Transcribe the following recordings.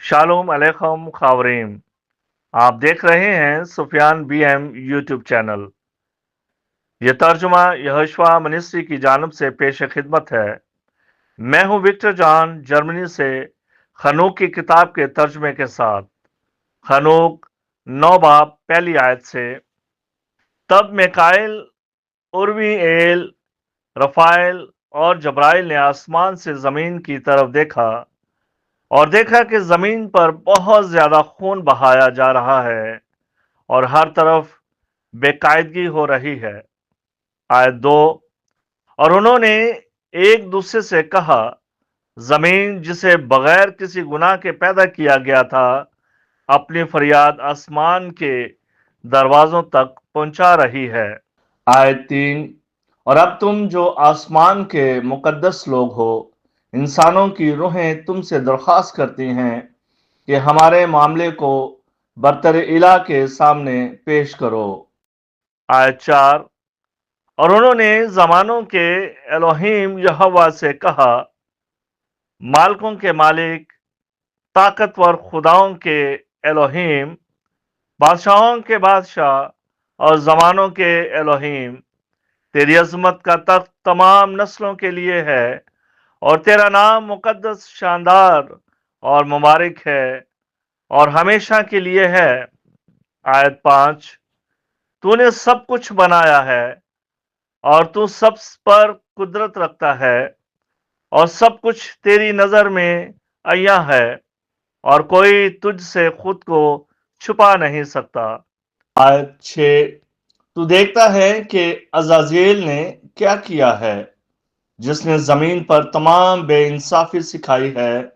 Shalom अलैकुम खावरीन। आप देख रहे हैं सुफियान बीएम यूट्यूब चैनल। ये तर्जुमा यहोशुआ मिनिस्ट्री की जानिब से पेश खिदमत है। मैं हूं विक्टर जॉन, जर्मनी से, खनूक की किताब के तर्जुमे के साथ। खनूक 9 बाब पहली आयत से। तब मिकाएल, उर्वीएल, रफाएल और जब्राइल ने आसमान से जमीन की तरफ देखा और देखा कि जमीन पर बहुत ज्यादा खून बहाया जा रहा है और हर तरफ बेकायदगी हो रही है। आयत 2। और उन्होंने एक दूसरे से कहा, जमीन जिसे बगैर किसी गुनाह के पैदा किया गया था अपनी फरियाद आसमान के दरवाजों तक पहुंचा रही है। आयत 3। और अब तुम जो आसमान के मुकद्दस लोग हो, इंसानों की रूहें तुमसे दरख्वास्त करती हैं कि हमारे मामले को बरतर इला के सामने पेश करो। आयत 4। और उन्होंने जमानों के एलोहीम यहोवा से कहा, मालकों के मालिक, ताकतवर खुदाओं के एलोहीम, बादशाहों के बादशाह और जमानों के एलोहीम, तेरी अजमत का तख्त तमाम नस्लों के लिए है और तेरा नाम मुकद्दस, शानदार और मुबारक है और हमेशा के लिए है। आयत 5। तूने सब कुछ बनाया है और तू सब पर कुदरत रखता है और सब कुछ तेरी नजर में अय्या है और कोई तुझसे खुद को छुपा नहीं सकता। आयत 6। तू देखता है कि अजाजेल ने क्या किया है, जिसने जमीन पर तमाम बेइंसाफी सिखाई है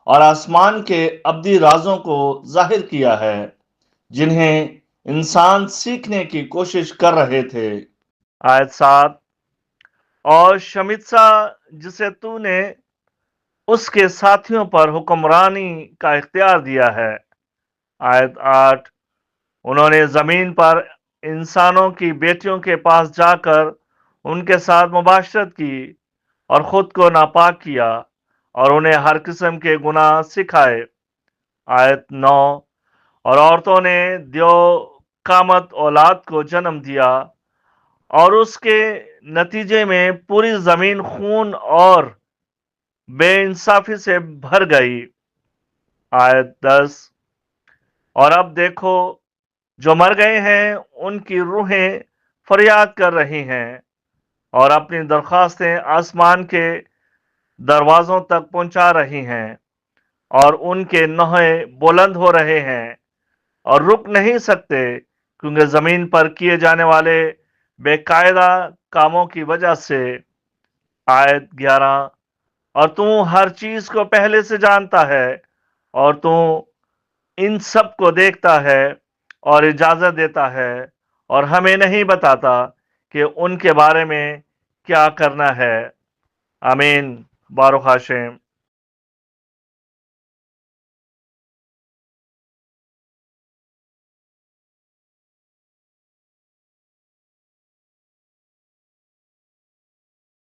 और आसमान के अब्दी राजों को जाहिर किया है, जिन्हें इंसान सीखने की कोशिश कर रहे थे। आयत 7। और शमित्सा, जिसे तूने उसके साथियों पर हुक्मरानी का इख्तियार दिया है। आयत 8। उन्होंने जमीन पर इंसानों की बेटियों के पास जाकर उनके साथ मुबाशरत की और खुद को नापाक किया और उन्हें हर किस्म के गुनाह सिखाए। आयत 9। और औरतों ने द्यो कामत औलाद को जन्म दिया और उसके नतीजे में पूरी जमीन खून और बेइंसाफी से भर गई। आयत 10। और अब देखो, जो मर गए हैं उनकी रूहें फरियाद कर रही हैं और अपनी दरख्वास्तें आसमान के दरवाजों तक पहुंचा रही हैं और उनके नोहे बुलंद हो रहे हैं और रुक नहीं सकते, क्योंकि जमीन पर किए जाने वाले बेकायदा कामों की वजह से। आयत 11। और तू हर चीज को पहले से जानता है और तू इन सब को देखता है और इजाजत देता है और हमें नहीं बताता कि उनके बारे में क्या करना है। आमीन। बारुक हाशिम।